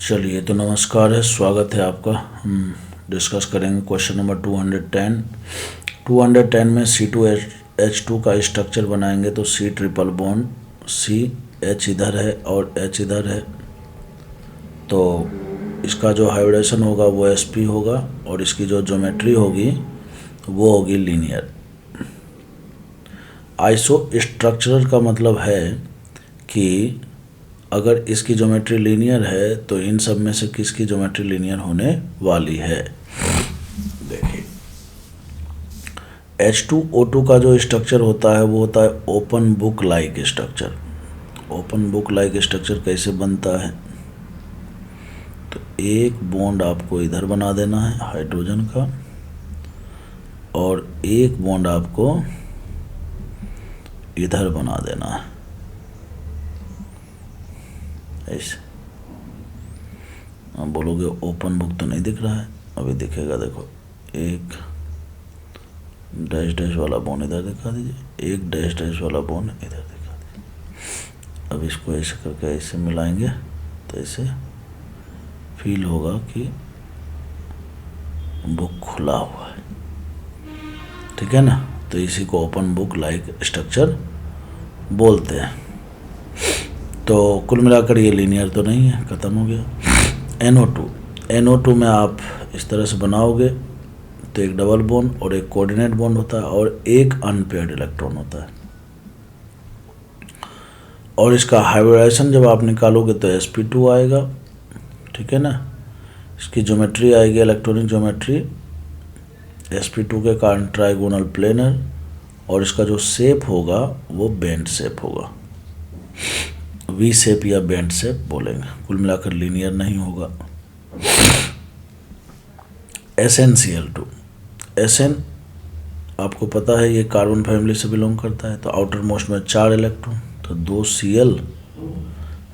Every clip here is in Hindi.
चलिए तो नमस्कार है, स्वागत है आपका। हम डिस्कस करेंगे क्वेश्चन नंबर 210। 210 में C2H2 का स्ट्रक्चर बनाएंगे तो C triple bond, C H इधर है और H इधर है, तो इसका जो हाइब्रिडेशन होगा वो sp होगा और इसकी जो ज्योमेट्री होगी वो होगी लीनियर। आइसो स्ट्रक्चरल का मतलब है कि अगर इसकी ज्योमेट्री लीनियर है तो इन सब में से किसकी ज्योमेट्री लीनियर होने वाली है। देखिए H2O2 का जो स्ट्रक्चर होता है वो होता है open book like structure. Open book like structure कैसे बनता है, तो एक बॉन्ड आपको इधर बना देना है हाइड्रोजन का और एक बॉन्ड आपको इधर बना देना है ऐसे। आप बोलोगे ओपन बुक तो नहीं दिख रहा है, अभी दिखेगा। देखो एक डैश डैश वाला बॉन्ड इधर दिखा दीजिए, एक डैश डैश वाला बॉन्ड इधर दिखा दीजिए। अब इसको ऐसे करके ऐसे मिलाएंगे तो ऐसे फील होगा कि बुक खुला हुआ है, ठीक है ना। तो इसी को ओपन बुक लाइक स्ट्रक्चर बोलते हैं। तो कुल मिलाकर ये लीनियर तो नहीं है, ख़त्म हो गया। NO2 में आप इस तरह से बनाओगे तो एक डबल बॉन्ड और एक कोऑर्डिनेट बॉन्ड होता है और एक अनपेयर्ड इलेक्ट्रॉन होता है, और इसका हाइब्रिडाइजेशन जब आप निकालोगे तो sp2 आएगा, ठीक है ना। इसकी ज्योमेट्री आएगी इलेक्ट्रॉनिक ज्योमेट्री sp2 के कारण ट्राइगोनल प्लेनर, और इसका जो शेप होगा वो बेंड शेप होगा, वी शेप या बेंड शेप बोलेंगे। कुल मिलाकर लीनियर नहीं होगा। SnCl2, Sn आपको पता है ये कार्बन फैमिली से बिलोंग करता है, तो आउटर मोस्ट में 4 इलेक्ट्रॉन, तो 2 Cl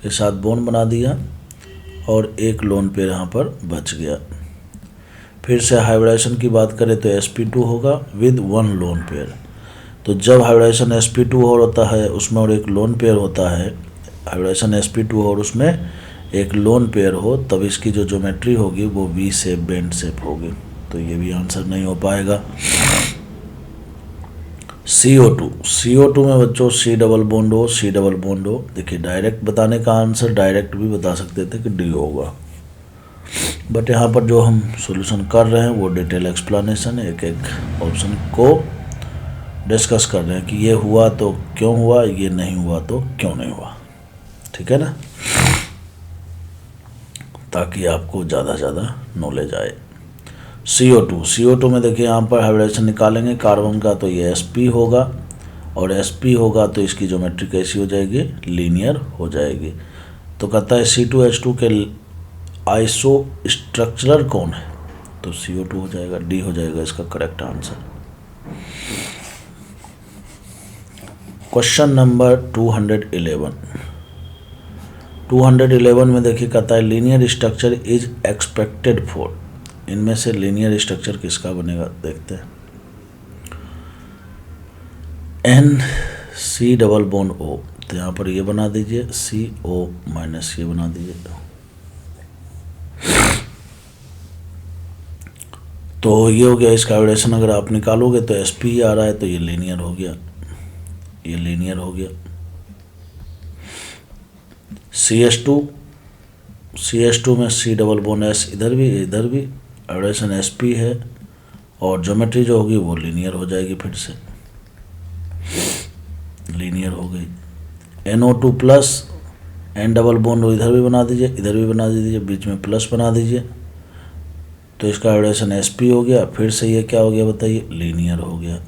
के साथ बॉन्ड बना दिया और एक लोन पेयर यहाँ पर बच गया। फिर से हाइब्रिडाइजेशन की बात करें तो sp2 होगा विद 1 लोन पेयर। तो जब हाइब्रिडाइजेशन sp2 होता है उसमें और एक लोन पेयर होता है, हाइब्रिडाइजेशन sp2 और उसमें एक लोन पेयर हो, तब इसकी जो ज्योमेट्री होगी वो वी शेप बेंड शेप होगी। तो ये भी आंसर नहीं हो पाएगा। CO2 में बच्चों C डबल बॉन्ड हो, C डबल बॉन्ड हो। देखिए डायरेक्ट बताने का आंसर डायरेक्ट भी बता सकते थे कि D होगा, बट यहाँ पर जो हम सॉल्यूशन कर रहे हैं वो डिटेल एक्सप्लेनेशन है, एक एक ऑप्शन को डिस्कस कर रहे हैं कि ये हुआ तो क्यों हुआ, ये नहीं हुआ तो क्यों नहीं हुआ, ठीक है ना, ताकि आपको ज़्यादा से ज़्यादा नॉलेज आए। CO2 में देखिए यहाँ पर हाइब्रिडेशन निकालेंगे कार्बन का, तो ये sp होगा और sp होगा तो इसकी ज्योमेट्री कैसी हो जाएगी, लीनियर हो जाएगी। तो कहता है C2H2 के आइसो स्ट्रक्चरर कौन है, तो CO2 हो जाएगा, D हो जाएगा इसका करेक्ट आंसर। क्वेश्चन नंबर 211 में देखिए कहता है linear structure is expected for. इनमें से लीनियर स्ट्रक्चर किसका बनेगा देखते हैं। NC डबल बॉन्ड O, तो यहाँ पर ये बना दीजिए CO माइनस ये बना दीजिए, तो ये हो गया इसका हाइब्रिडेशन। अगर आप निकालोगे तो sp आ रहा है तो ये लीनियर हो गया, ये लीनियर हो गया। CH2 में C डबल बॉन्ड S इधर भी हाइब्रिडेशन sp है और ज्योमेट्री जो होगी वो लीनियर हो जाएगी, फिर से लीनियर हो गई। NO2 plus N double bond इधर भी बना दीजिए, इधर भी बना दीजिए, बीच में प्लस बना दीजिए, तो इसका हाइब्रिडेशन sp हो गया। फिर से ये क्या हो गया बताइए, लीनियर हो गया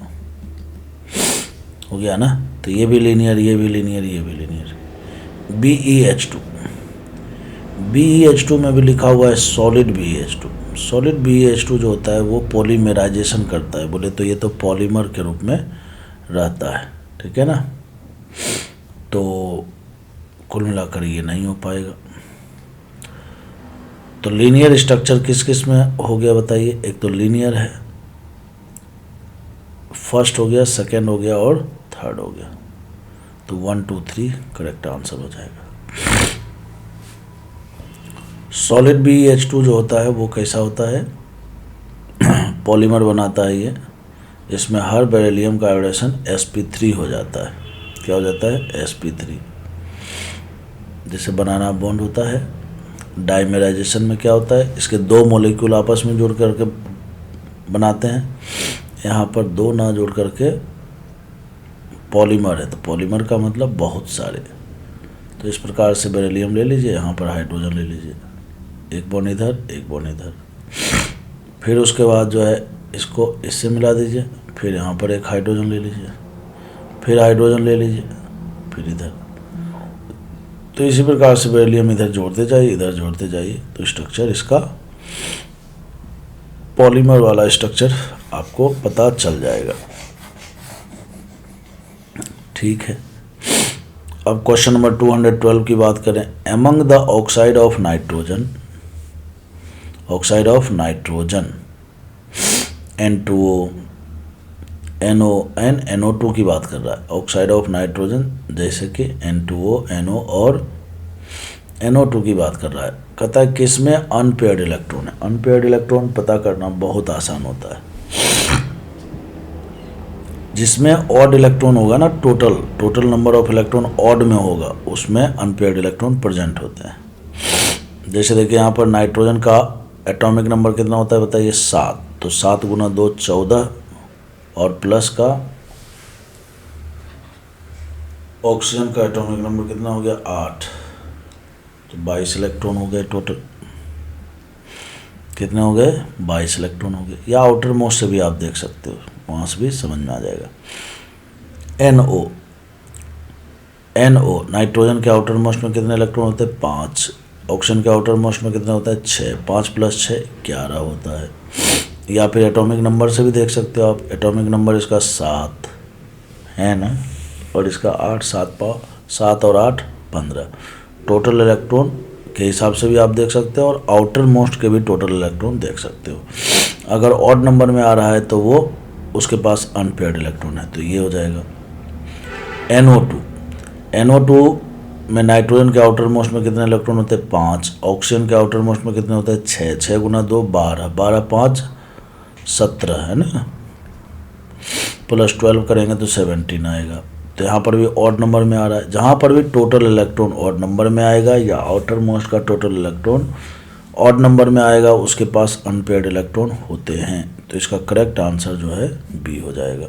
ना। तो ये भी लीनियर, ये भी लीनियर, ये भी लीनियर। BeH2 में भी लिखा हुआ है सॉलिड BeH2। सॉलिड BeH2 जो होता है वो पॉलीमराइजेशन करता है, बोले तो ये तो पॉलीमर के रूप में रहता है, ठीक है ना। तो कुल मिलाकर ये नहीं हो पाएगा। तो लीनियर स्ट्रक्चर किस किस में हो गया बताइए। एक तो लीनियर है, फर्स्ट हो गया, सेकेंड हो गया और थर्ड हो गया, तो 1 2 3 करेक्ट आंसर हो जाएगा। सॉलिड BeH2 जो होता है वो कैसा होता है, पॉलीमर बनाता है ये। इसमें हर बेरिलियम का आयोडेशन sp3 हो जाता है। क्या हो जाता है, sp3, जिससे बनाना बॉन्ड होता है। डाइमेराइजेशन में क्या होता है, इसके दो मॉलिक्यूल आपस में जुड़ करके बनाते हैं, यहाँ पर दो ना जुड़ करके पॉलीमर है, तो पॉलीमर का मतलब बहुत सारे। तो इस प्रकार से बेरिलियम ले लीजिए, यहाँ पर हाइड्रोजन ले लीजिए, एक बॉन्ड इधर एक बॉन्ड इधर। फिर उसके बाद जो है इसको इससे मिला दीजिए, फिर यहाँ पर एक हाइड्रोजन ले लीजिए, फिर हाइड्रोजन ले लीजिए, फिर इधर। तो इसी प्रकार से बेरिलियम इधर जोड़ते जाइए, इधर जोड़ते जाइए, तो स्ट्रक्चर इसका पॉलीमर वाला स्ट्रक्चर आपको पता चल जाएगा। ठीक है, अब क्वेश्चन नंबर 212 की बात करें। Among the oxide of nitrogen, oxide of nitrogen N2O, NON, NO2 की बात कर रहा है। ऑक्साइड ऑफ नाइट्रोजन जैसे कि N2O, NO और NO2 की बात कर रहा है। कहता है किस में अनपेयर्ड इलेक्ट्रॉन है। अनपेयर्ड इलेक्ट्रॉन पता करना बहुत आसान होता है। जिसमें ऑड इलेक्ट्रॉन होगा ना, total number of electron odd में होगा, उसमें अनपेयर्ड इलेक्ट्रॉन प्रेजेंट होते हैं। जैसे देखिए यहाँ पर नाइट्रोजन का एटॉमिक नंबर कितना होता है बताइए, 7। तो 7 गुना 2 14, और प्लस का ऑक्सीजन का एटॉमिक नंबर कितना हो गया, 8। तो 22 इलेक्ट्रॉन हो गए टोटल। कितने हो गए, 22 इलेक्ट्रॉन हो गए। या आउटर मोस्ट से भी आप देख सकते हो, वहाँ से भी समझ में आ जाएगा। NO, नाइट्रोजन के आउटर मोस्ट में कितने इलेक्ट्रॉन होते हैं, 5। ऑक्सीजन के आउटर मोस्ट में कितना होता है, 6। 5 + 6 11 होता है। या फिर एटॉमिक नंबर से भी देख सकते हो आप। एटॉमिक नंबर इसका 7 है ना, और इसका 8, 7 और 8 15। टोटल इलेक्ट्रॉन के हिसाब से भी आप देख सकते हो, और आउटर मोस्ट के भी टोटल इलेक्ट्रॉन देख सकते हो। अगर ऑड नंबर में आ रहा है तो वो उसके पास अनपेयर्ड इलेक्ट्रॉन है, तो ये हो जाएगा। NO2 में नाइट्रोजन के आउटर मोस्ट में कितने इलेक्ट्रॉन होते हैं, 5। ऑक्सीजन के आउटर मोस्ट में कितने होते हैं, 6। 6 गुना 2 12, 12 5 17 है ना, प्लस 12 करेंगे तो 17 आएगा। तो यहाँ पर भी ऑड नंबर में आ रहा है। जहाँ पर भी टोटल इलेक्ट्रॉन ऑड नंबर में आएगा या आउटर मोस्ट का टोटल इलेक्ट्रॉन ऑड नंबर में आएगा, उसके पास अनपेयर्ड इलेक्ट्रॉन होते हैं। तो इसका करेक्ट आंसर जो है बी हो जाएगा।